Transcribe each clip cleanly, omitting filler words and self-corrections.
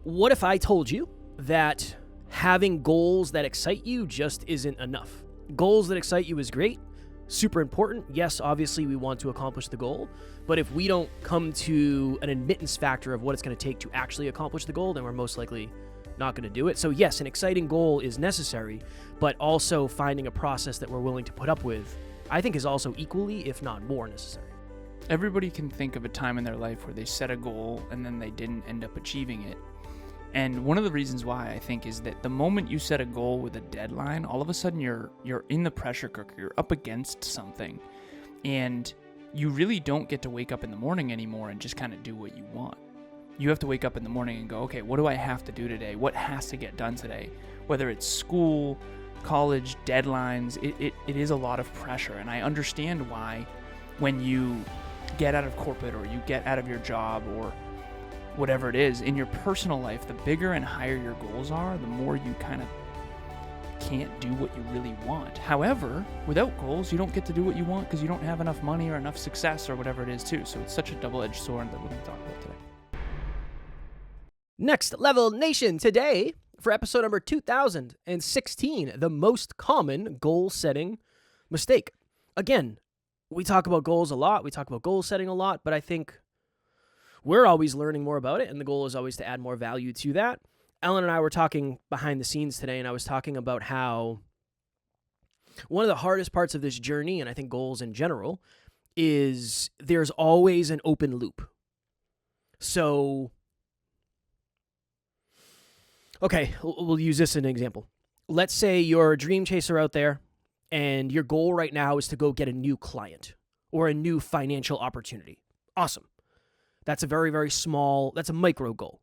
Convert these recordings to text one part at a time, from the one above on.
What if I told you that having goals that excite you just isn't enough? Goals that excite you is great, super important. Yes, obviously we want to accomplish the goal, but if we don't come to an admittance factor of what it's going to take to actually accomplish the goal, then we're most likely not going to do it. So yes, an exciting goal is necessary, but also finding a process that we're willing to put up with, I think, is also equally, if not more, necessary. Everybody can think of a time in their life where they set a goal and then they didn't end up achieving it. And one of the reasons why, I think, is that the moment you set a goal with a deadline, all of a sudden you're in the pressure cooker, you're up against something, and you really don't get to wake up in the morning anymore and just kind of do what you want. You have to wake up in the morning and go, okay, what do I have to do today? What has to get done today? Whether it's school, college, deadlines, it is a lot of pressure. And I understand why when you get out of corporate or you get out of your job or whatever it is, in your personal life, the bigger and higher your goals are, the more you kind of can't do what you really want. However, without goals, you don't get to do what you want because you don't have enough money or enough success or whatever it is too. So it's such a double-edged sword that we're going to talk about today. Next Level Nation, today for episode number 2016, the most common goal-setting mistake. Again, we talk about goals a lot, we talk about goal setting a lot, but I think we're always learning more about it, and the goal is always to add more value to that. Ellen and I were talking behind the scenes today, and I was talking about how one of the hardest parts of this journey, and I think goals in general, is there's always an open loop. So, okay, we'll use this as an example. Let's say you're a dream chaser out there, and your goal right now is to go get a new client or a new financial opportunity. Awesome. That's a very, very small, that's a micro goal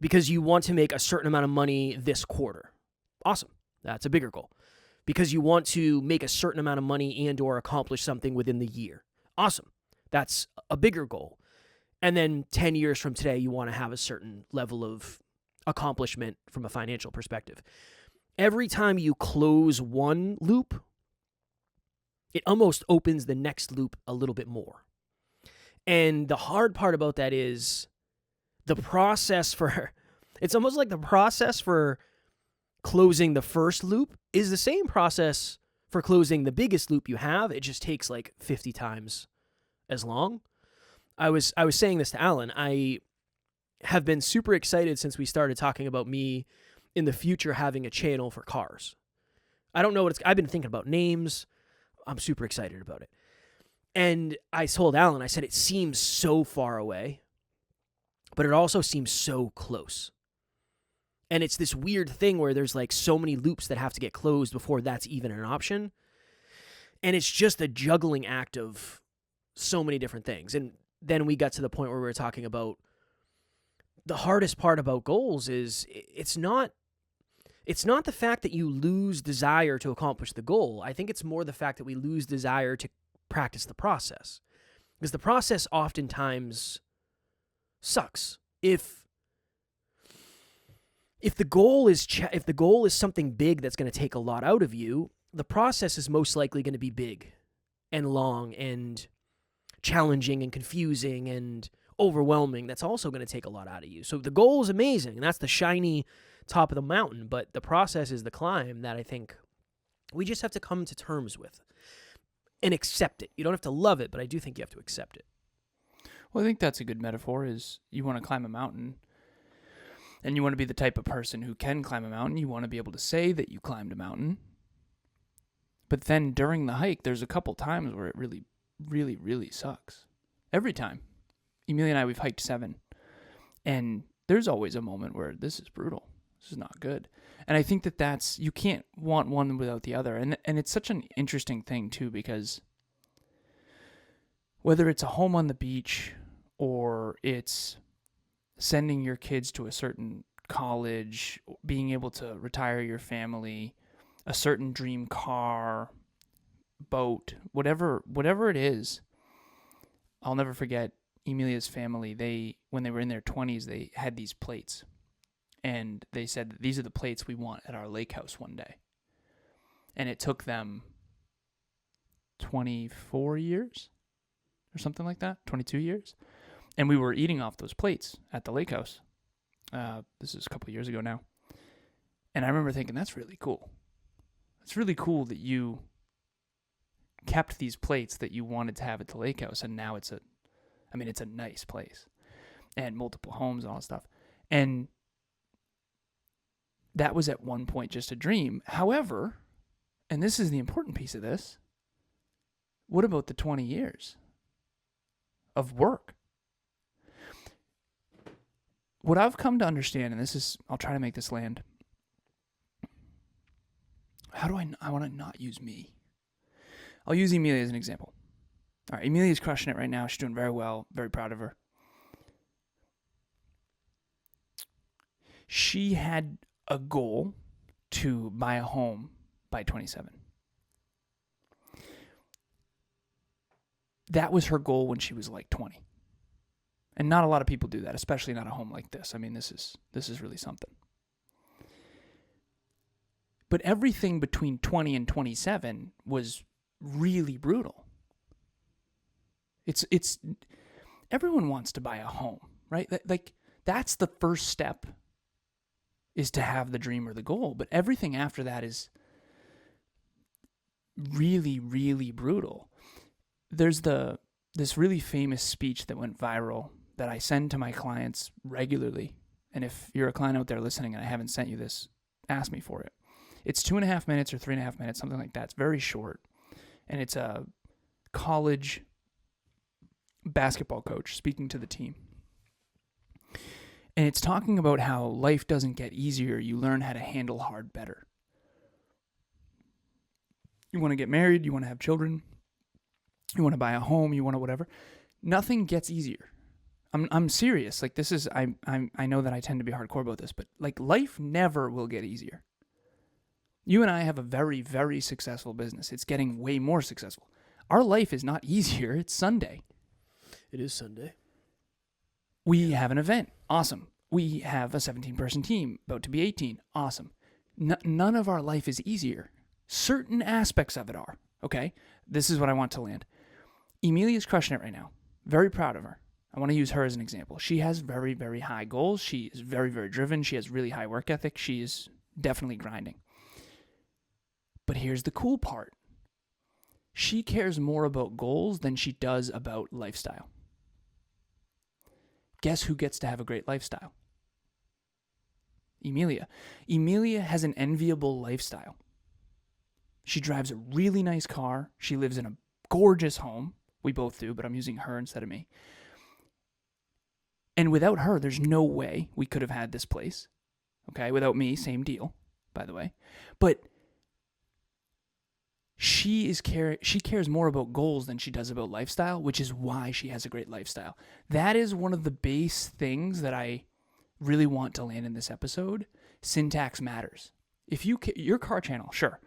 because you want to make a certain amount of money this quarter. Awesome. That's a bigger goal because you want to make a certain amount of money and or accomplish something within the year. Awesome. That's a bigger goal. And then 10 years from today, you want to have a certain level of accomplishment from a financial perspective. Every time you close one loop, it almost opens the next loop a little bit more. And the hard part about that is the process for, it's almost like the process for closing the first loop is the same process for closing the biggest loop you have. It just takes like 50 times as long. I was saying this to Alan. I have been super excited since we started talking about me in the future having a channel for cars. I don't know what I've been thinking about names. I'm super excited about it. And I told Alan, I said, it seems so far away, but it also seems so close. And it's this weird thing where there's like so many loops that have to get closed before that's even an option. And it's just a juggling act of so many different things. And then we got to the point where we were talking about the hardest part about goals is it's not the fact that you lose desire to accomplish the goal. I think it's more the fact that we lose desire to practice the process, because the process oftentimes sucks. If the goal is something big that's going to take a lot out of you, the process is most likely going to be big and long and challenging and confusing and overwhelming. That's also going to take a lot out of you. So the goal is amazing, and that's the shiny top of the mountain, but the process is the climb that I think we just have to come to terms with and accept it. You don't have to love it, but I do think you have to accept it. Well, I think that's a good metaphor, is you want to climb a mountain, and you want to be the type of person who can climb a mountain. You want to be able to say that you climbed a mountain. But then during the hike, there's a couple times where it really, really, really sucks. Every time. Emilia and I, we've hiked 7. And there's always a moment where this is brutal. This is not good. And I think that's, you can't want one without the other. And it's such an interesting thing too, because whether it's a home on the beach or it's sending your kids to a certain college, being able to retire your family, a certain dream car, boat, whatever it is, I'll never forget Emilia's family. When they were in their 20s, they had these plates. And they said, these are the plates we want at our lake house one day. And it took them 24 years or something like that, 22 years. And we were eating off those plates at the lake house. This is a couple of years ago now. And I remember thinking, that's really cool. It's really cool that you kept these plates that you wanted to have at the lake house, and now it's a nice place and multiple homes and all that stuff. And that was at one point just a dream. However, and this is the important piece of this, what about the 20 years of work? What I've come to understand, and this is, I'll try to make this land. How do I want to not use me? I'll use Emilia as an example. All right, Emilia's crushing it right now. She's doing very well. Very proud of her. She had a goal to buy a home by 27. That was her goal when she was like 20. And not a lot of people do that, especially not a home like this. I mean, this is really something. But everything between 20 and 27 was really brutal. It's everyone wants to buy a home, right? Like that's the first step, is to have the dream or the goal, but everything after that is really, really brutal. There's this really famous speech that went viral that I send to my clients regularly. And if you're a client out there listening and I haven't sent you this, ask me for it. It's 2.5 minutes or 3.5 minutes, something like that. It's very short. And it's a college basketball coach speaking to the team. And it's talking about how life doesn't get easier. You learn how to handle hard better. You want to get married. You want to have children. You want to buy a home. You want to whatever. Nothing gets easier. I'm serious. Like this is, I know that I tend to be hardcore about this, but like life never will get easier. You and I have a very, very successful business. It's getting way more successful. Our life is not easier. It's Sunday. It is Sunday. We have an event. Awesome. We have a 17-person team, about to be 18. Awesome. None of our life is easier. Certain aspects of it are. Okay? This is what I want to land. Emilia's crushing it right now. Very proud of her. I want to use her as an example. She has very, very high goals. She is very, very driven. She has really high work ethic. She is definitely grinding. But here's the cool part. She cares more about goals than she does about lifestyle. Guess who gets to have a great lifestyle? Emilia. Emilia has an enviable lifestyle. She drives a really nice car. She lives in a gorgeous home. We both do, but I'm using her instead of me. And without her, there's no way we could have had this place. Okay, without me, same deal, by the way. But she cares more about goals than she does about lifestyle, which is why she has a great lifestyle. That is one of the base things that I really want to land in this episode. Syntax matters. If your car channel, sure.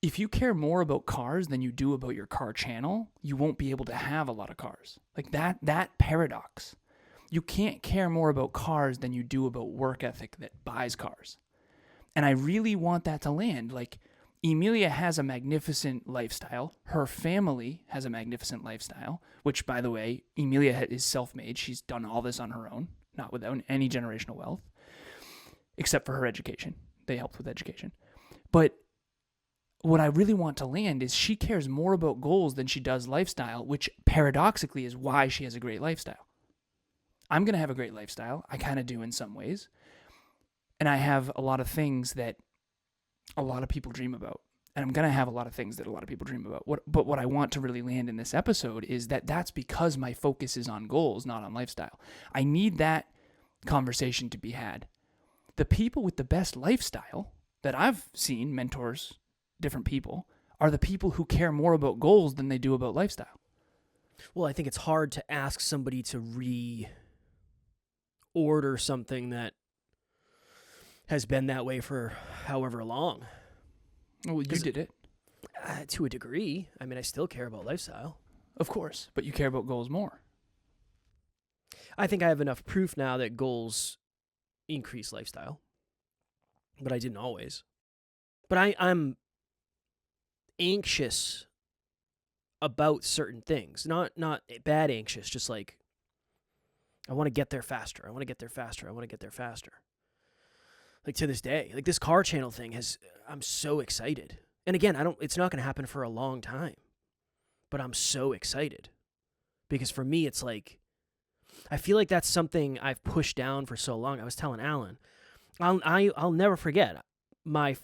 If you care more about cars than you do about your car channel, you won't be able to have a lot of cars. Like that paradox. You can't care more about cars than you do about work ethic that buys cars. And I really want that to land. Like, Emilia has a magnificent lifestyle. Her family has a magnificent lifestyle, which, by the way, Emilia is self-made. She's done all this on her own, not without any generational wealth, except for her education. They helped with education. But what I really want to land is she cares more about goals than she does lifestyle, which paradoxically is why she has a great lifestyle. I'm going to have a great lifestyle. I kind of do in some ways. And I have a lot of things that a lot of people dream about. And I'm going to have a lot of things that a lot of people dream about. But what I want to really land in this episode is that that's because my focus is on goals, not on lifestyle. I need that conversation to be had. The people with the best lifestyle that I've seen, mentors, different people, are the people who care more about goals than they do about lifestyle. Well, I think it's hard to ask somebody to reorder something that has been that way for however long. Well, you did it. To a degree. I mean, I still care about lifestyle. Of course, but you care about goals more. I think I have enough proof now that goals increase lifestyle. But I didn't always. But I'm anxious about certain things. Not bad anxious, just like I want to get there faster. I want to get there faster. I want to get there faster. Like to this day, like this car channel thing I'm so excited. And again, it's not going to happen for a long time, but I'm so excited because for me, it's like, I feel like that's something I've pushed down for so long. I was telling Alan, I'll never forget my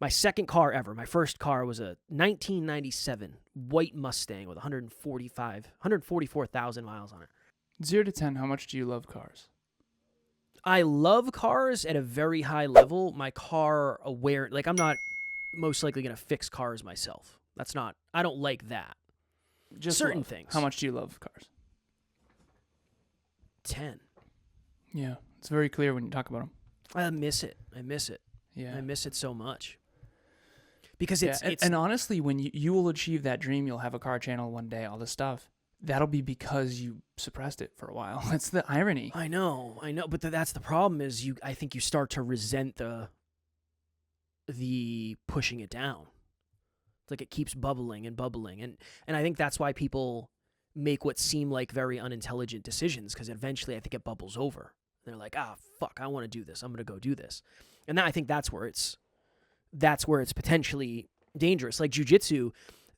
second car ever. My first car was a 1997 white Mustang with 144,000 miles on it. 0 to 10, how much do you love cars? I love cars at a very high level. My car aware, like I'm not most likely going to fix cars myself. I don't like that. Just certain love. Things. How much do you love cars? 10. Yeah, it's very clear when you talk about them. I miss it. Yeah. I miss it so much. Because and honestly, when you will achieve that dream, you'll have a car channel one day, all this stuff. That'll be because you suppressed it for a while. That's the irony. I know. But that's the problem is I think you start to resent the pushing it down. It's like it keeps bubbling and bubbling. And I think that's why people make what seem like very unintelligent decisions, because eventually I think it bubbles over. They're like, fuck, I want to do this. I'm going to go do this. And I think that's where it's potentially dangerous. Like jiu-jitsu,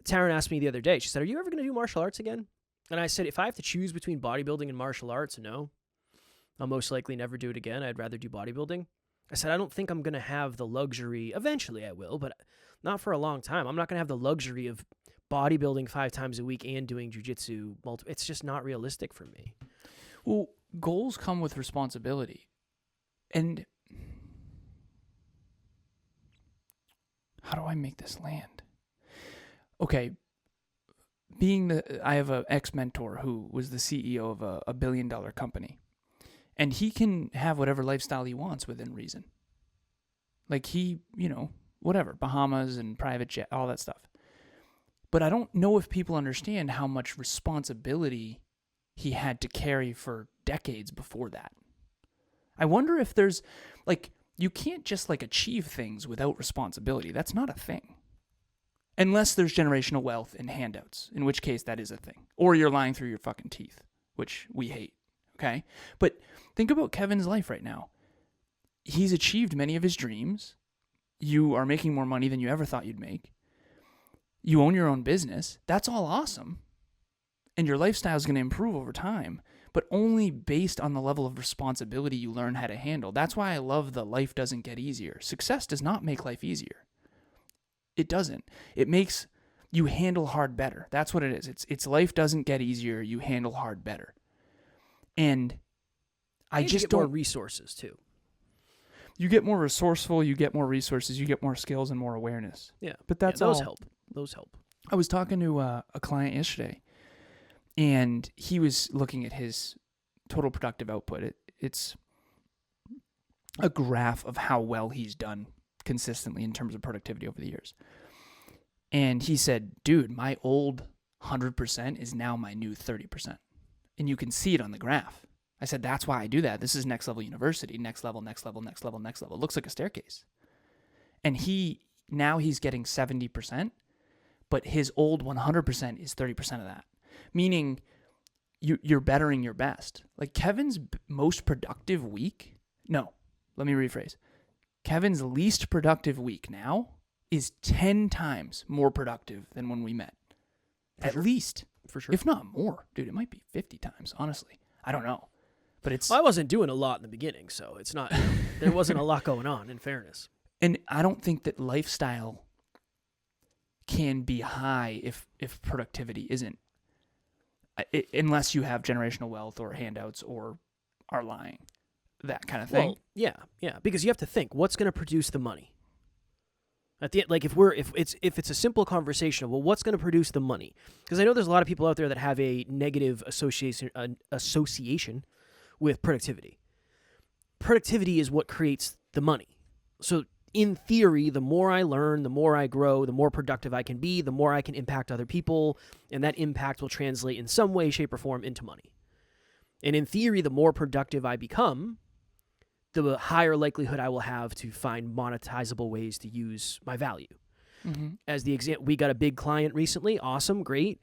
Taryn asked me the other day, she said, are you ever going to do martial arts again? And I said, if I have to choose between bodybuilding and martial arts, no. I'll most likely never do it again. I'd rather do bodybuilding. I said, I don't think I'm going to have the luxury. Eventually I will, but not for a long time. I'm not going to have the luxury of bodybuilding 5 times a week and doing jiu-jitsu. It's just not realistic for me. Well, goals come with responsibility. And how do I make this land? Okay. I have an ex-mentor who was the CEO of a $1 billion company. And he can have whatever lifestyle he wants within reason. Like whatever, Bahamas and private jet, all that stuff. But I don't know if people understand how much responsibility he had to carry for decades before that. I wonder if there's, you can't just, achieve things without responsibility. That's not a thing. Unless there's generational wealth and handouts, in which case that is a thing. Or you're lying through your fucking teeth, which we hate, okay? But think about Kevin's life right now. He's achieved many of his dreams. You are making more money than you ever thought you'd make. You own your own business. That's all awesome. And your lifestyle is going to improve over time, but only based on the level of responsibility you learn how to handle. That's why I love the life doesn't get easier. Success does not make life easier. It doesn't. It makes you handle hard better. That's what it is. It's life doesn't get easier. You handle hard better. And I just don't. More resources too. You get more resourceful. You get more resources. You get more skills and more awareness. Yeah, but that's those all. help. Those help. I was talking to a client yesterday, and he was looking at his total productive output. It's a graph of how well he's done consistently in terms of productivity over the years. And he said, dude, my old 100% is now my new 30%. And you can see it on the graph. I said, that's why I do that. This is Next Level University. Next level, next level, next level, next level. It looks like a staircase. And now he's getting 70%, but his old 100% is 30% of that. Meaning you're bettering your best. Like Kevin's most productive week. No, let me rephrase. Kevin's least productive week now is 10 times more productive than when we met. At least. For sure. If not more. Dude, it might be 50 times, honestly. I don't know. But it's... Well, I wasn't doing a lot in the beginning, so it's not... there wasn't a lot going on, in fairness. And I don't think that lifestyle can be high if productivity isn't. Unless you have generational wealth or handouts or are lying. That kind of thing. Well, yeah, because you have to think, what's going to produce the money? At the like, if it's a simple conversation of, well, what's going to produce the money? Because I know there's a lot of people out there that have a negative association with productivity. Productivity is what creates the money. So in theory, the more I learn, the more I grow, the more productive I can be, the more I can impact other people, and that impact will translate in some way, shape, or form into money. And in theory, the more productive I become, the higher likelihood I will have to find monetizable ways to use my value. Mm-hmm. As the example, we got a big client recently. Awesome, great.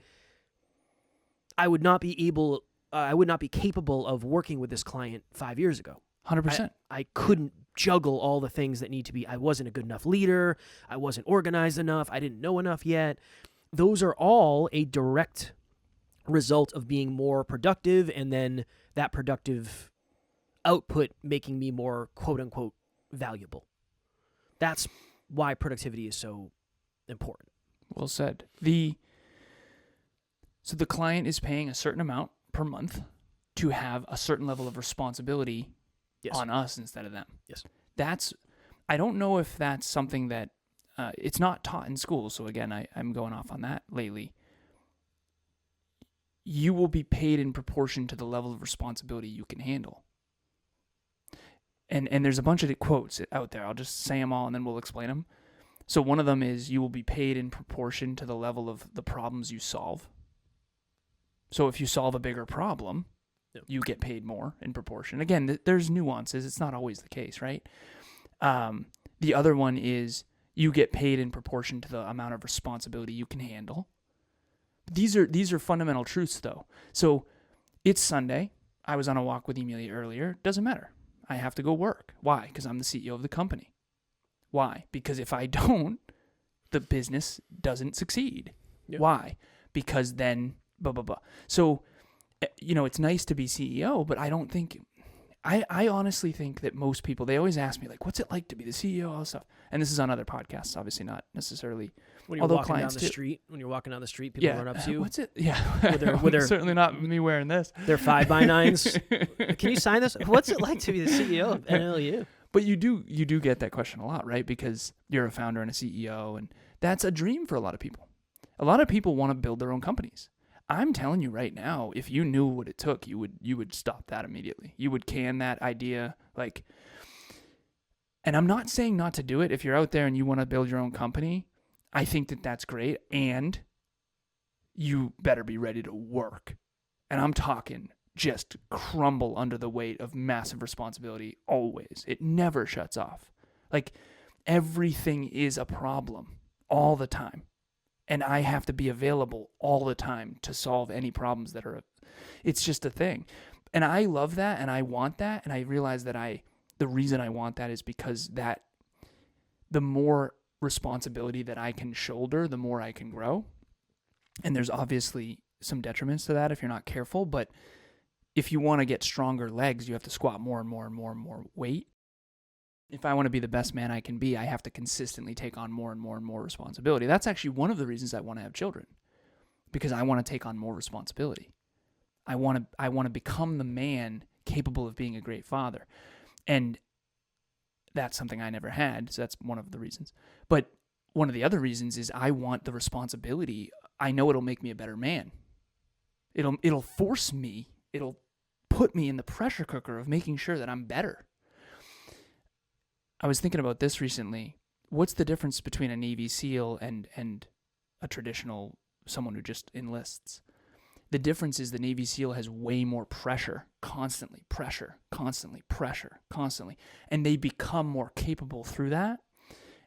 I would not be able I would not be capable of working with this client 5 years ago. 100%. I couldn't juggle all the things that need to be. I wasn't a good enough leader. I wasn't organized enough. I didn't know enough yet. Those are all a direct result of being more productive, and then that productive output making me more quote unquote valuable. That's why productivity is so important. Well said. So the client is paying a certain amount per month to have a certain level of responsibility on us instead of them. Yes. I don't know if that's something that it's not taught in school. So again, I'm going off on that lately. You will be paid in proportion to the level of responsibility you can handle. And there's a bunch of quotes out there. I'll just say them all and then we'll explain them. So one of them is, you will be paid in proportion to the level of the problems you solve. So if you solve a bigger problem, you get paid more in proportion. Again, there's nuances. It's not always the case, right? The other one is, you get paid in proportion to the amount of responsibility you can handle. These are fundamental truths, though. So it's Sunday. I was on a walk with Emilia earlier. Doesn't matter. I have to go work. Why? Because I'm the CEO of the company. Why? Because if I don't, the business doesn't succeed. Yep. Why? Because then blah, blah, blah. So, it's nice to be CEO, but I don't think, I honestly think that most people, they always ask me, like, what's it like to be the CEO, all this stuff. And this is on other podcasts, obviously not necessarily. When you're walking down the street, people run up to you. What's it? Yeah. With their, certainly not me wearing this. They're 5x9s. Can you sign this? What's it like to be the CEO of NLU? But you do get that question a lot, right? Because you're a founder and a CEO, and that's a dream for a lot of people. A lot of people want to build their own companies. I'm telling you right now, if you knew what it took, you would stop that immediately. You would can that idea, like, and I'm not saying not to do it. If you're out there and you want to build your own company, I think that that's great, and you better be ready to work. And I'm talking just crumble under the weight of massive responsibility always. It never shuts off. Like, everything is a problem all the time. And I have to be available all the time to solve any problems that are, it's just a thing. And I love that, and I want that, and I realize that the reason I want that is because that the more responsibility that I can shoulder, the more I can grow. And there's obviously some detriments to that if you're not careful, but if you want to get stronger legs, you have to squat more and more and more and more weight. If I want to be the best man I can be, I have to consistently take on more and more and more responsibility. That's actually one of the reasons I want to have children, because I want to take on more responsibility. I want to become the man capable of being a great father. And that's something I never had, so that's one of the reasons. But one of the other reasons is I want the responsibility. I know it'll make me a better man. It'll force me. It'll put me in the pressure cooker of making sure that I'm better. I was thinking about this recently. What's the difference between a Navy SEAL and a traditional someone who just enlists? The difference is the Navy SEAL has way more pressure, constantly. And they become more capable through that.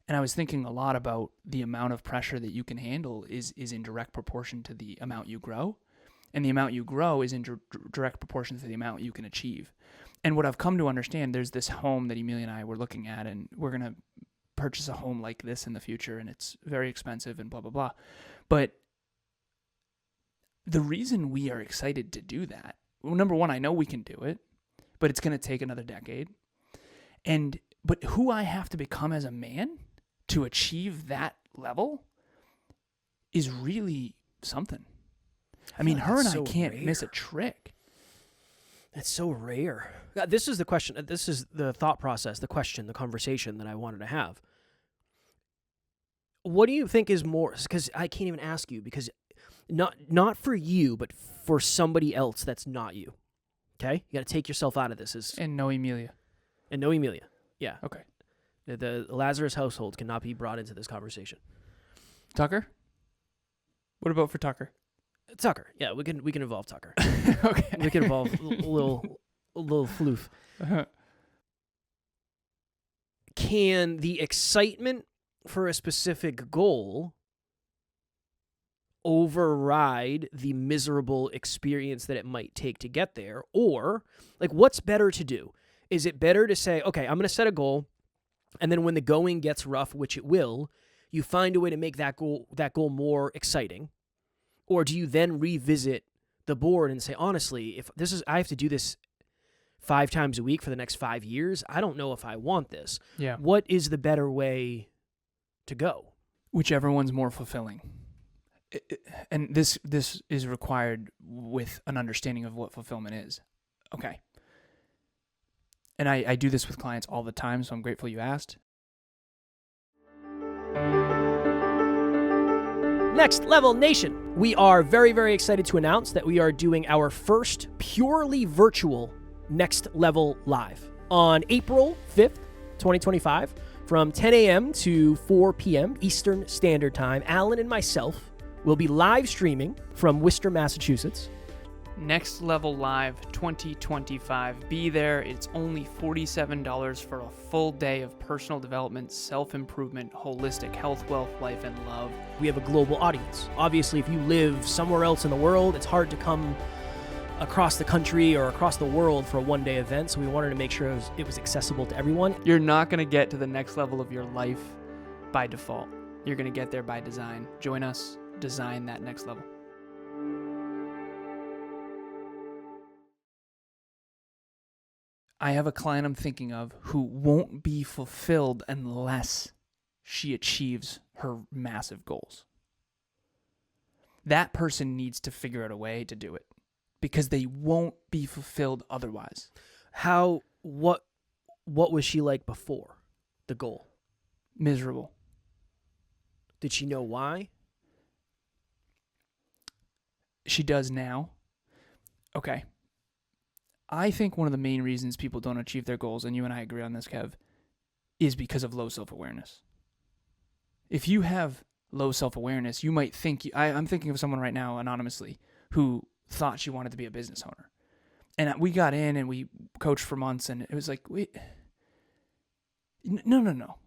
And I was thinking a lot about the amount of pressure that you can handle is in direct proportion to the amount you grow. And the amount you grow is in direct proportion to the amount you can achieve. And what I've come to understand, there's this home that Emilia and I were looking at, and we're going to purchase a home like this in the future, and it's very expensive and blah, blah, blah. But the reason we are excited to do that, well, number one, I know we can do it, but it's going to take another decade. But who I have to become as a man to achieve that level is really something. I mean, her and I can't miss a trick. That's so rare. This is the question. This is the thought process, the question, the conversation that I wanted to have. What do you think is more? Because I can't even ask you, because not for you, but for somebody else that's not you. Okay? You got to take yourself out of this. And no Emilia. Yeah. Okay. The Lazarus household cannot be brought into this conversation. Tucker? What about for Tucker? Tucker. Yeah, we can involve Tucker. Okay. We can involve a little floof. Uh-huh. Can the excitement for a specific goal override the miserable experience that it might take to get there? Or, like, what's better to do? Is it better to say, okay, I'm going to set a goal, and then when the going gets rough, which it will, you find a way to make that goal more exciting? Or do you then revisit the board and say, honestly, if I have to do this 5 times a week for the next 5 years, I don't know if I want this. Yeah. What is the better way to go? Whichever one's more fulfilling. And this is required with an understanding of what fulfillment is. Okay. And I do this with clients all the time, so I'm grateful you asked. Next Level Nation, we are very, very excited to announce that we are doing our first purely virtual Next Level Live on April 5th, 2025, from 10 a.m. to 4 p.m. Eastern Standard Time. Alan and myself will be live streaming from Worcester, Massachusetts. Next Level Live 2025. Be there. It's only $47 for a full day of personal development, self-improvement, holistic health, wealth, life, and love. We have a global audience. Obviously, if you live somewhere else in the world, it's hard to come across the country or across the world for a one-day event, so we wanted to make sure it was accessible to everyone. You're not going to get to the next level of your life by default. You're going to get there by design. Join us. Design that next level. I have a client I'm thinking of who won't be fulfilled unless she achieves her massive goals. That person needs to figure out a way to do it because they won't be fulfilled otherwise. What was she like before the goal? Miserable. Did she know why? She does now. Okay. I think one of the main reasons people don't achieve their goals, and you and I agree on this, Kev, is because of low self-awareness. If you have low self-awareness, you might think, I'm thinking of someone right now anonymously who thought she wanted to be a business owner. And we got in and we coached for months and it was like, wait, no,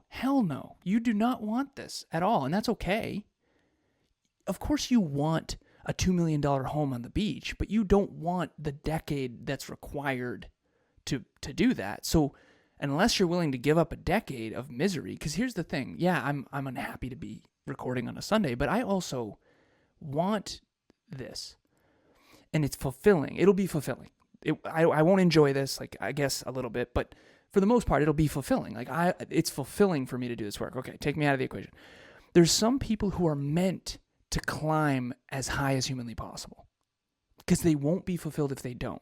hell no. You do not want this at all. And that's okay. Of course you want a $2 million home on the beach, but you don't want the decade that's required to do that. So unless you're willing to give up a decade of misery, because here's the thing. Yeah, I'm unhappy to be recording on a Sunday, but I also want this. And it's fulfilling. It'll be fulfilling. I won't enjoy this, like, I guess a little bit, but for the most part, it'll be fulfilling. Like, it's fulfilling for me to do this work. Okay, take me out of the equation. There's some people who are meant to climb as high as humanly possible because they won't be fulfilled if they don't.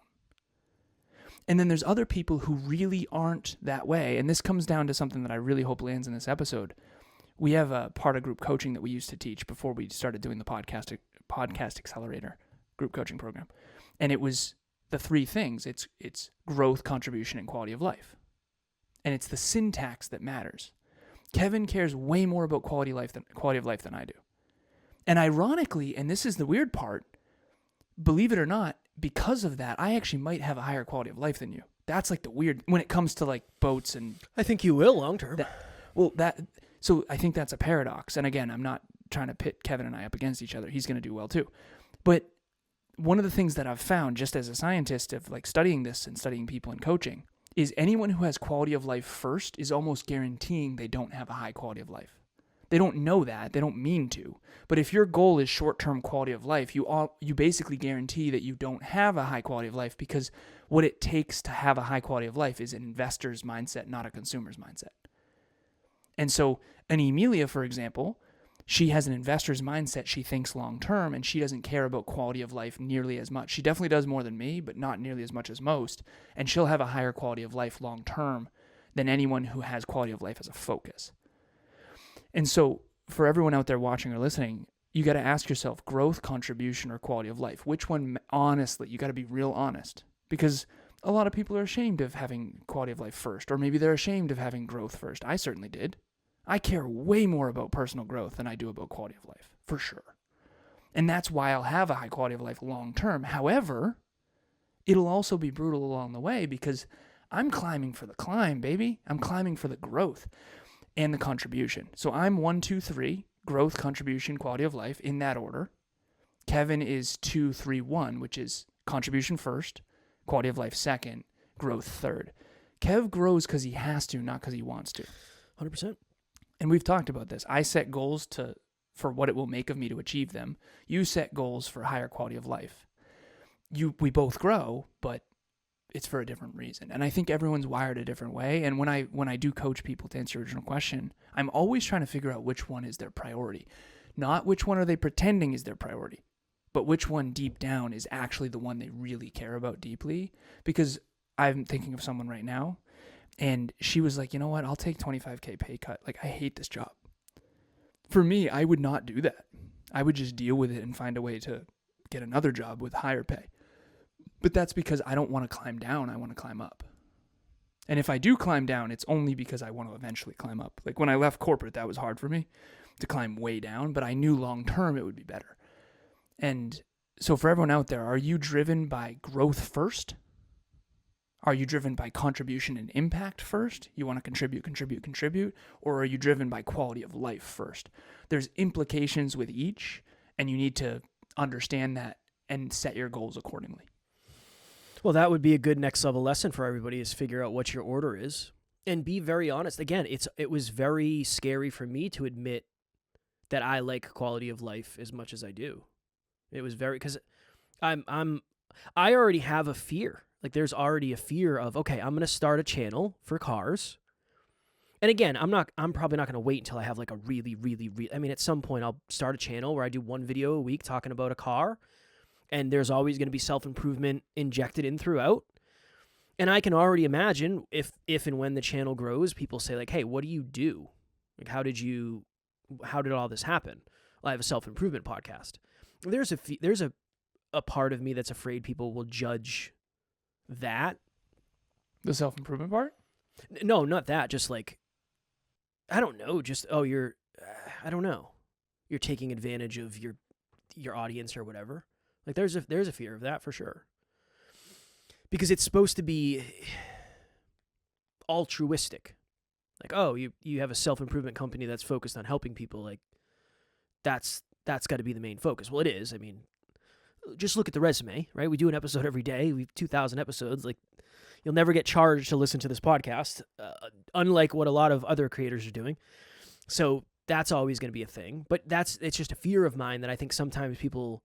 And then there's other people who really aren't that way. And this comes down to something that I really hope lands in this episode. We have a part of group coaching that we used to teach before we started doing the podcast accelerator group coaching program. And it was the 3 things. It's growth, contribution, and quality of life. And it's the syntax that matters. Kevin cares way more about quality of life than I do. And ironically, and this is the weird part, believe it or not, because of that, I actually might have a higher quality of life than you. That's like the weird, when it comes to like boats and... I think you will long term. So I think that's a paradox. And again, I'm not trying to pit Kevin and I up against each other. He's going to do well too. But one of the things that I've found just as a scientist of like studying this and studying people and coaching is anyone who has quality of life first is almost guaranteeing they don't have a high quality of life. They don't know that. They don't mean to. But if your goal is short-term quality of life, you basically guarantee that you don't have a high quality of life because what it takes to have a high quality of life is an investor's mindset, not a consumer's mindset. And so an Emilia, for example, she has an investor's mindset. She thinks long-term, and she doesn't care about quality of life nearly as much. She definitely does more than me, but not nearly as much as most. And she'll have a higher quality of life long-term than anyone who has quality of life as a focus. And so for everyone out there watching or listening, you got to ask yourself, growth, contribution, or quality of life? Which one, honestly, you got to be real honest. Because a lot of people are ashamed of having quality of life first, or maybe they're ashamed of having growth first. I certainly did. I care way more about personal growth than I do about quality of life, for sure. And that's why I'll have a high quality of life long term. However, it'll also be brutal along the way because I'm climbing for the climb, baby. I'm climbing for the growth and the contribution. So I'm 1, 2, 3. growth, contribution, quality of life in that order. Kevin is 2, 3, 1, which is contribution first, quality of life second, growth third. Kev grows because he has to, not because he wants to. 100%. And we've talked about this. I set goals for what it will make of me to achieve them. You set goals for higher quality of life. We both grow, but it's for a different reason. And I think everyone's wired a different way. And when I do coach people, to answer your original question, I'm always trying to figure out which one is their priority. Not which one are they pretending is their priority, but which one deep down is actually the one they really care about deeply. Because I'm thinking of someone right now, and she was like, you know what? I'll take $25K pay cut. Like, I hate this job. For me, I would not do that. I would just deal with it and find a way to get another job with higher pay. But that's because I don't want to climb down. I want to climb up. And if I do climb down, it's only because I want to eventually climb up. Like when I left corporate, that was hard for me to climb way down, but I knew long term it would be better. And so for everyone out there, are you driven by growth first? Are you driven by contribution and impact first? You want to contribute? Or are you driven by quality of life first? There's implications with each, and you need to understand that and set your goals accordingly. Well, that would be a good next level lesson for everybody, is figure out what your order is and be very honest. Again, it was very scary for me to admit that I like quality of life as much as I do. It was very, because I already have a fear. Like there's already a fear of, okay, I'm going to start a channel for cars. And again, I'm probably not going to wait until I have like a really, I mean, at some point I'll start a channel where I do one video a week talking about a car, and there's always going to be self-improvement injected in throughout. And I can already imagine if and when the channel grows, people say like, hey, what do you do? Like, how did all this happen? Well, I have a self-improvement podcast. There's a part of me that's afraid people will judge that. The self-improvement part? No, not that. Just like, I don't know. Just, I don't know. You're taking advantage of your audience or whatever. Like there's a fear of that for sure. Because it's supposed to be altruistic. Like, oh, you have a self-improvement company that's focused on helping people. Like that's got to be the main focus. Well, it is. I mean, just look at the resume, right? We do an episode every day. We have 2,000 episodes. Like, you'll never get charged to listen to this podcast, unlike what a lot of other creators are doing. So that's always going to be a thing. But it's just a fear of mine that I think sometimes people,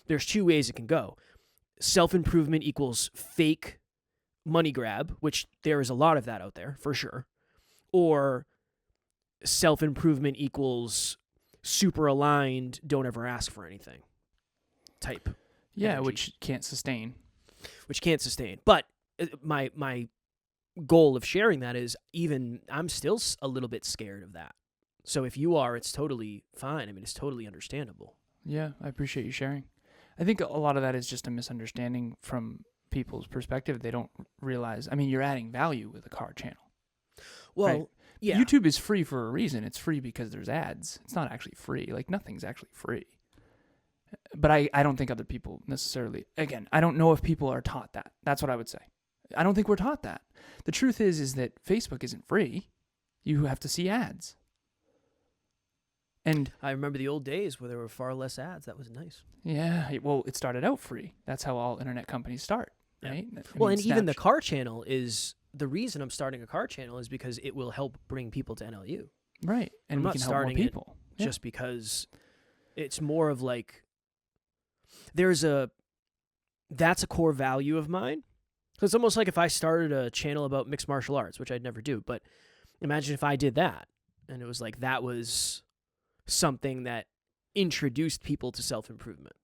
there's two ways it can go. Self-improvement equals fake money grab, which there is a lot of that out there for sure. Or self-improvement equals super aligned, don't ever ask for anything type. Yeah, energy. which can't sustain. But my goal of sharing that is, even I'm still a little bit scared of that. So if you are, it's totally fine. I mean, it's totally understandable. Yeah, I appreciate you sharing. I think a lot of that is just a misunderstanding from people's perspective. They don't realize, I mean, you're adding value with a car channel. Well, right? yeah. YouTube is free for a reason. It's free because there's ads. It's not actually free. Like, nothing's actually free. But I don't think other people necessarily, again, I don't know if people are taught that. That's what I would say. I don't think we're taught that. The truth is that Facebook isn't free. You have to see ads. And I remember the old days where there were far less ads. That was nice. Yeah, well, it started out free. That's how all internet companies start, right? Well, and even the car channel is, the reason I'm starting a car channel is because it will help bring people to NLU. Right, and I'm we not can help more starting people. it just because it's more of like, that's a core value of mine. So it's almost like if I started a channel about mixed martial arts, which I'd never do, but imagine if I did that, and it was like that was something that introduced people to self-improvement.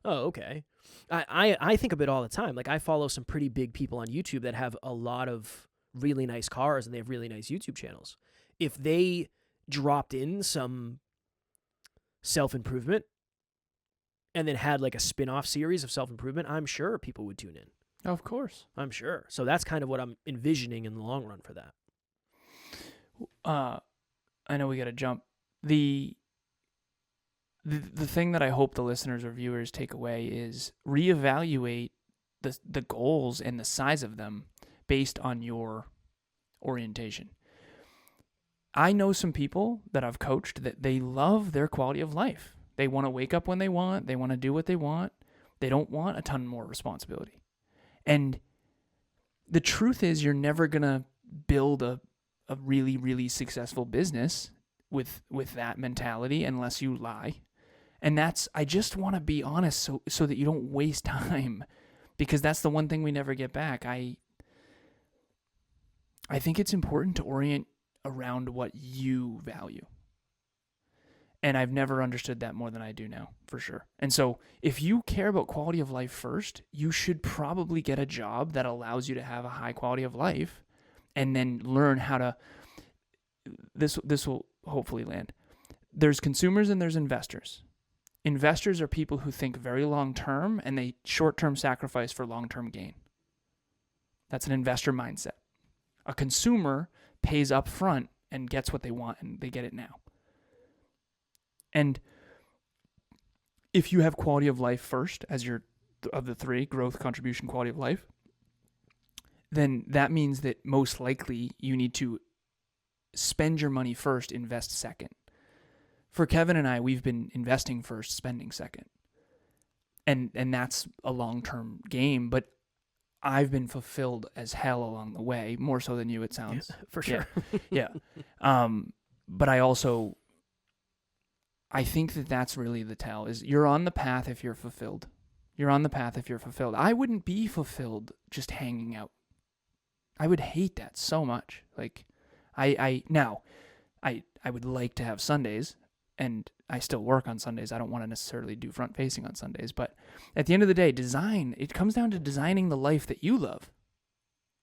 Oh, okay. I think of it all the time. Like, I follow some pretty big people on YouTube that have a lot of really nice cars, and they have really nice YouTube channels. If they dropped in some self-improvement and then had like a spin-off series of self-improvement, I'm sure people would tune in. Of course. I'm sure. So that's kind of what I'm envisioning in the long run for that. I know we got to jump. The thing that I hope the listeners or viewers take away is reevaluate the goals and the size of them based on your orientation. I know some people that I've coached that they love their quality of life. They want to wake up when they want. They want to do what they want. They don't want a ton more responsibility. And the truth is, you're never going to build a really, really successful business with that mentality unless you lie. And I just want to be honest so that you don't waste time, because that's the one thing we never get back. I think it's important to orient around what you value. And I've never understood that more than I do now, for sure. And so if you care about quality of life first, you should probably get a job that allows you to have a high quality of life, and then learn how to, this will hopefully land. There's consumers and there's investors. Investors are people who think very long-term, and they short-term sacrifice for long-term gain. That's an investor mindset. A consumer pays up front and gets what they want, and they get it now. And if you have quality of life first as your of the three, growth, contribution, quality of life, then that means that most likely you need to spend your money first, invest second. For Kevin and I, we've been investing first, spending second. And that's a long-term game, but I've been fulfilled as hell along the way, more so than you, it sounds. Yeah, for sure. Yeah. But I think that that's really the tell, is you're on the path if you're fulfilled. You're on the path if you're fulfilled. I wouldn't be fulfilled just hanging out. I would hate that so much. Like, I would like to have Sundays, and I still work on Sundays. I don't want to necessarily do front facing on Sundays, but at the end of the day, it comes down to designing the life that you love.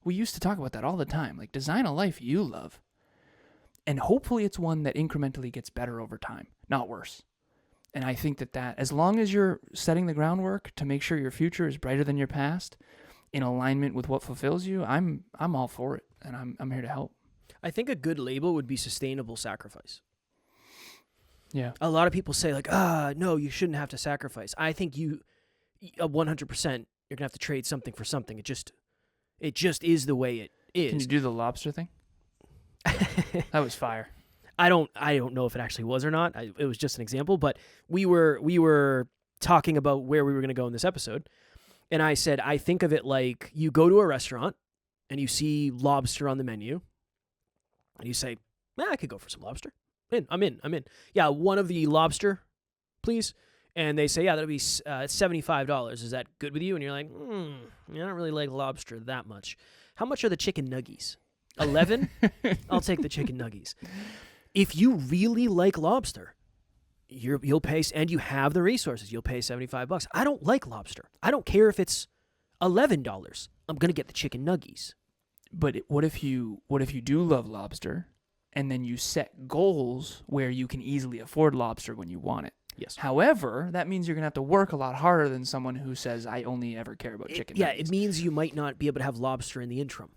We used to talk about that all the time. Like, design a life you love. And hopefully it's one that incrementally gets better over time, not worse. And I think that as long as you're setting the groundwork to make sure your future is brighter than your past, in alignment with what fulfills you, I'm all for it, and I'm here to help. I think a good label would be sustainable sacrifice. Yeah. A lot of people say, like, no, you shouldn't have to sacrifice. I think 100%, you're going to have to trade something for something. It just is the way it is. Can you do the lobster thing? That was fire. I don't know if it actually was or not. It was just an example, but we were talking about where we were going to go in this episode, and I said, I think of it like you go to a restaurant and you see lobster on the menu, and you say, I could go for some lobster. I'm in. Yeah, one of the lobster, please. And they say, yeah, that'll be $75. Is that good with you? And you're like, I don't really like lobster that much. How much are the chicken nuggies? 11? I'll take the chicken nuggies. If you really like lobster, you'll pay, and you have the resources, you'll pay $75. I don't like lobster. I don't care if it's $11. I'm going to get the chicken nuggies. But what if you do love lobster, and then you set goals where you can easily afford lobster when you want it? Yes. However, that means you're going to have to work a lot harder than someone who says, I only ever care about chicken nuggets. Yeah, it means you might not be able to have lobster in the interim.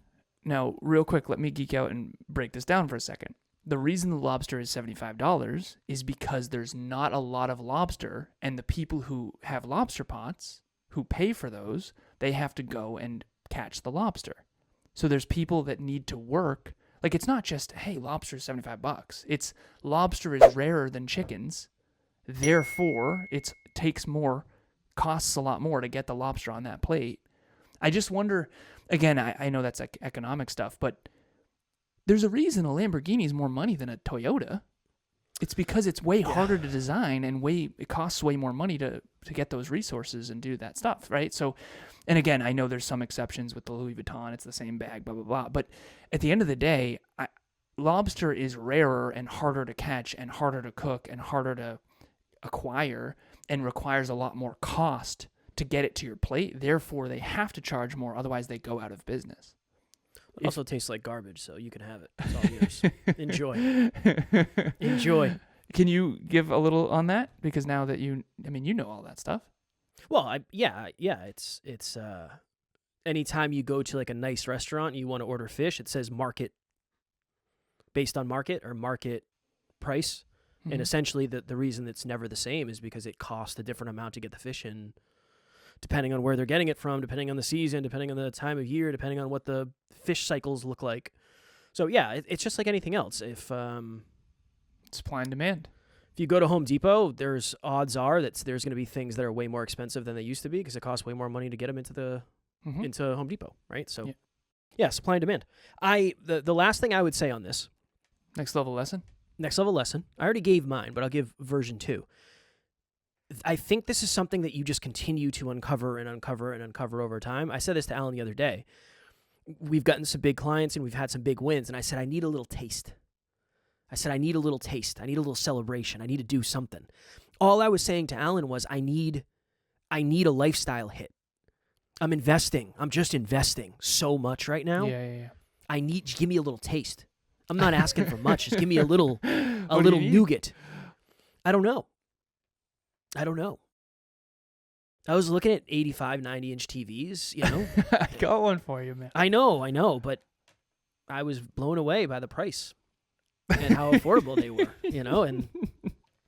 Now, real quick, let me geek out and break this down for a second. The reason the lobster is $75 is because there's not a lot of lobster, and the people who have lobster pots, who pay for those, they have to go and catch the lobster. So there's people that need to work. Like, it's not just, hey, lobster is $75. It's lobster is rarer than chickens. Therefore, it costs a lot more to get the lobster on that plate. I just wonder, again, I know that's like economic stuff, but there's a reason a Lamborghini is more money than a Toyota. It's because it's way harder to design, and it costs way more money to get those resources and do that stuff, right? So, and again, I know there's some exceptions with the Louis Vuitton. It's the same bag, blah, blah, blah. But at the end of the day, lobster is rarer and harder to catch and harder to cook and harder to acquire, and requires a lot more cost to get it to your plate. Therefore, they have to charge more. Otherwise, they go out of business. It also tastes like garbage, so you can have it. It's all yours. Enjoy. Can you give a little on that? Because now that you know all that stuff. Well, it's anytime you go to like a nice restaurant and you want to order fish, it says market, based on market or market price. Mm-hmm. And essentially the reason it's never the same is because it costs a different amount to get the fish in, depending on where they're getting it from, depending on the season, depending on the time of year, depending on what the fish cycles look like. So yeah, it's just like anything else. If Supply and demand. if you go to Home Depot, there's odds are that there's going to be things that are way more expensive than they used to be because it costs way more money to get them into Home Depot, right? So yeah, supply and demand. The last thing I would say on this Next level lesson. I already gave mine, but I'll give version 2. I think this is something that you just continue to uncover and uncover and uncover over time. I said this to Alan the other day. We've gotten some big clients and we've had some big wins, and I said, I need a little taste. I need a little taste. I need a little celebration. I need to do something. All I was saying to Alan was, I need a lifestyle hit. I'm just investing so much right now. Yeah. Give me a little taste. I'm not asking for much. Just give me a little nougat. I don't know. I was looking at 85, 90-inch TVs, I got one for you, man. I know, but I was blown away by the price and how affordable they were, and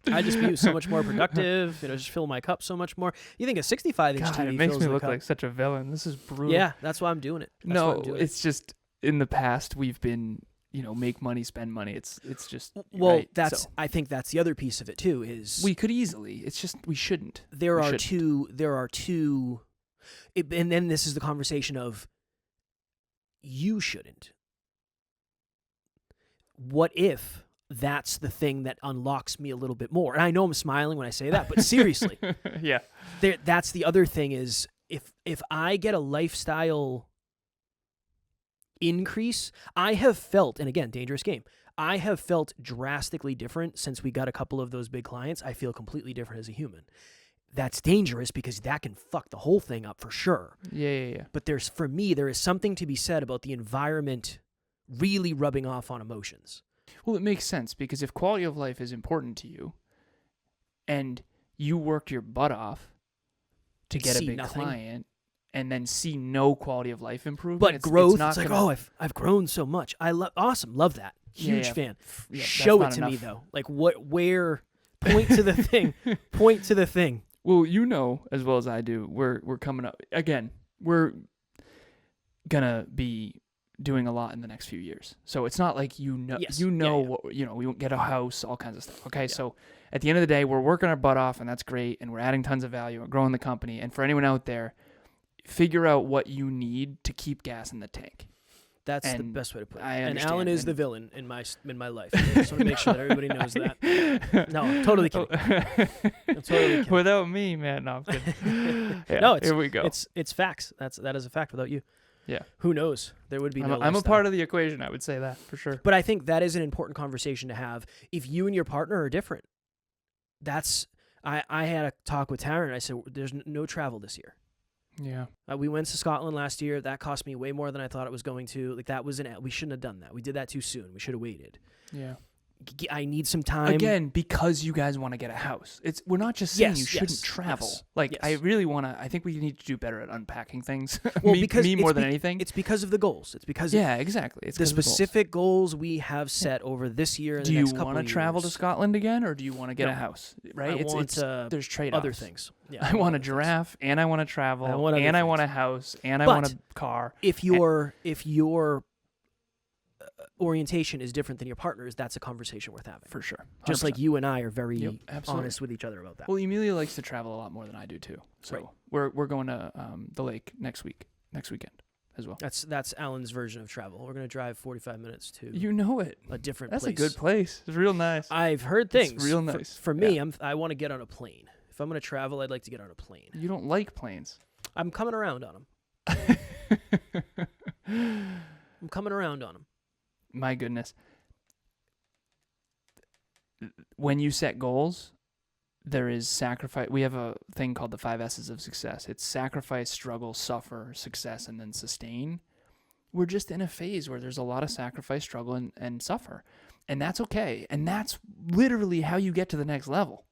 I just feel so much more productive, just fill my cup so much more. You think a 65-inch TV it makes fills me the look cup. like such a villain. This is brutal. Yeah, that's why I'm doing it. It's just in the past we've been, make money, spend money. It's just well, right? I think that's the other piece of it too. Is we could easily. It's just we shouldn't. There are two. And then this is the conversation of you shouldn't. What if that's the thing that unlocks me a little bit more? And I know I'm smiling when I say that, but seriously, yeah. That's the other thing is if I get a lifestyle increase, I have felt, and again, dangerous game, I have felt drastically different since we got a couple of those big clients. I feel completely different as a human. That's dangerous because that can fuck the whole thing up for sure. Yeah. But there is something to be said about the environment really rubbing off on emotions. Well, it makes sense because if quality of life is important to you and you worked your butt off to get a big client and then see no quality of life improvement, but growth, it's like, I've grown so much. Love that. Huge fan. Yeah, show it to me though. Like where point to the thing. Point to the thing. Well, as well as I do, we're coming up again. We're gonna be doing a lot in the next few years, so it's not like what we won't get a house, all kinds of stuff. Okay, so at the end of the day, we're working our butt off, and that's great, and we're adding tons of value and growing the company. And for anyone out there, figure out what you need to keep gas in the tank. That's the best way to put it. And Alan is the villain in my life. I just want to make sure that everybody knows that. No, I'm totally kidding. I'm totally kidding. Without me, man. No, I'm kidding. Here we go. It's facts. That is a fact. Without you, yeah. Who knows? There would be no I'm a part of the equation. I would say that for sure. But I think that is an important conversation to have. If you and your partner are different, I had a talk with Taryn. I said, "There's no travel this year." Yeah. We went to Scotland last year. That cost me way more than I thought it was going to. Like we shouldn't have done that. We did that too soon. We should have waited. Yeah. I need some time. Again, because you guys want to get a house. We're not just saying you shouldn't travel. I really want to. I think we need to do better at unpacking things. Well, more than anything. It's because of the goals. It's because exactly. It's the specific goals we have set over this year. And do the next you want to travel to Scotland again, or do you want to get a house? Right. There's trade-offs. Other things. Yeah, I want a giraffe, and I want to travel, I want a house, and I want a car. If your orientation is different than your partner's, that's a conversation worth having. For sure. 100%. Just like you and I are very honest with each other about that. Well, Emilia likes to travel a lot more than I do too. So we're going to the lake next weekend as well. That's Alan's version of travel. We're going to drive 45 minutes to a different place. That's a good place. It's real nice. I've heard things. It's real nice. For me, I want to get on a plane. If I'm going to travel, I'd like to get on a plane. You don't like planes. I'm coming around on them. My goodness. When you set goals, there is sacrifice. We have a thing called the 5 S's of success. It's sacrifice, struggle, suffer, success, and then sustain. We're just in a phase where there's a lot of sacrifice, struggle, and suffer. And that's okay. And that's literally how you get to the next level.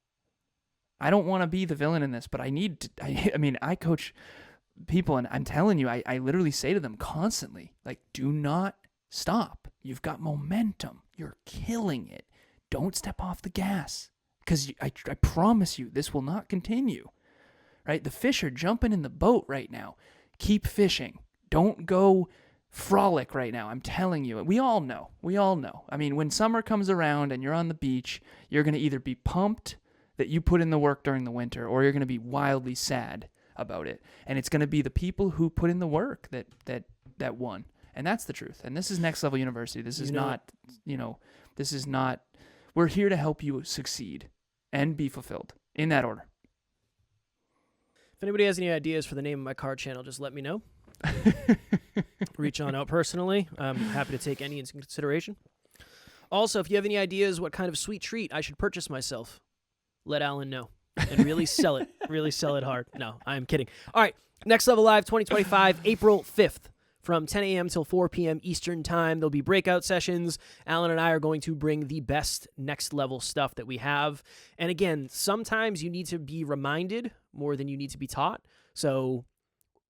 I don't want to be the villain in this, but I coach people, and I'm telling you, I literally say to them constantly, like, do not stop. You've got momentum. You're killing it. Don't step off the gas, because I promise you this will not continue, right? The fish are jumping in the boat right now. Keep fishing. Don't go frolic right now. I'm telling you. We all know. I mean, when summer comes around and you're on the beach, you're going to either be pumped that you put in the work during the winter, or you're going to be wildly sad about it. And it's going to be the people who put in the work that won. And that's the truth. And this is Next Level University. This is not, we're here to help you succeed and be fulfilled in that order. If anybody has any ideas for the name of my card channel, just let me know. Reach on out personally. I'm happy to take any into consideration. Also, if you have any ideas what kind of sweet treat I should purchase myself, let Alan know and really sell it. Really sell it hard. No, I'm kidding. All right, Next Level Live 2025, April 5th. From 10 a.m. till 4 p.m. Eastern Time. There'll be breakout sessions. Alan and I are going to bring the best next level stuff that we have. And again, sometimes you need to be reminded more than you need to be taught. So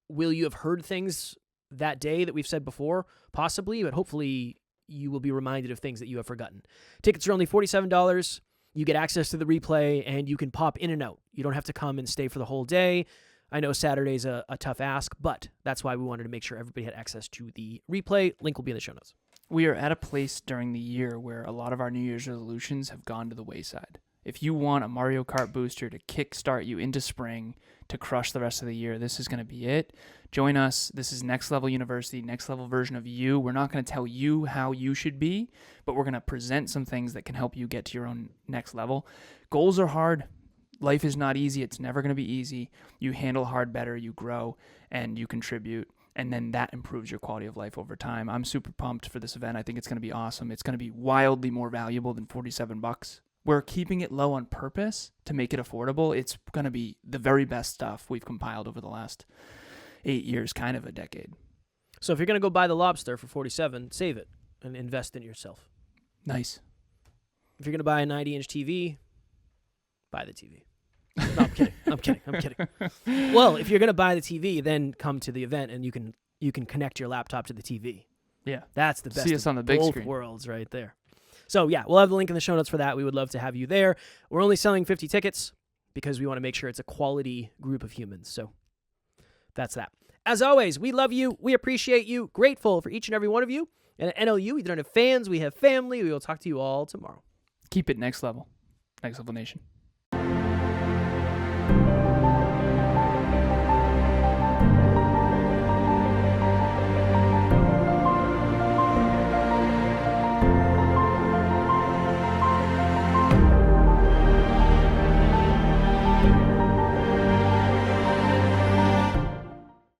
will you have heard things that day that we've said before? Possibly, but hopefully you will be reminded of things that you have forgotten. Tickets are only $47. You get access to the replay, and you can pop in and out. You don't have to come and stay for the whole day. I know Saturday's a tough ask, but that's why we wanted to make sure everybody had access to the replay. Link will be in the show notes. We are at a place during the year where a lot of our New Year's resolutions have gone to the wayside. If you want a Mario Kart booster to kickstart you into spring to crush the rest of the year, this is going to be it. Join us. This is Next Level University, next level version of you. We're not going to tell you how you should be, but we're going to present some things that can help you get to your own next level. Goals are hard. Life is not easy. It's never going to be easy. You handle hard better, you grow, and you contribute, and then that improves your quality of life over time. I'm super pumped for this event. I think it's going to be awesome. It's going to be wildly more valuable than $47. We're keeping it low on purpose to make it affordable. It's going to be the very best stuff we've compiled over the last 8 years, kind of a decade. So if you're going to go buy the lobster for $47, save it and invest in yourself. Nice. If you're going to buy a 90-inch TV, buy the TV. No, I'm kidding. Well, if you're going to buy the TV, then come to the event and you can connect your laptop to the TV. Yeah. That's the best See us on the big both screen. worlds right there. So, yeah, we'll have the link in the show notes for that. We would love to have you there. We're only selling 50 tickets because we want to make sure it's a quality group of humans. So that's that. As always, we love you. We appreciate you. Grateful for each and every one of you. And at NLU, we don't have fans. We have family. We will talk to you all tomorrow. Keep it next level. Next Level Nation.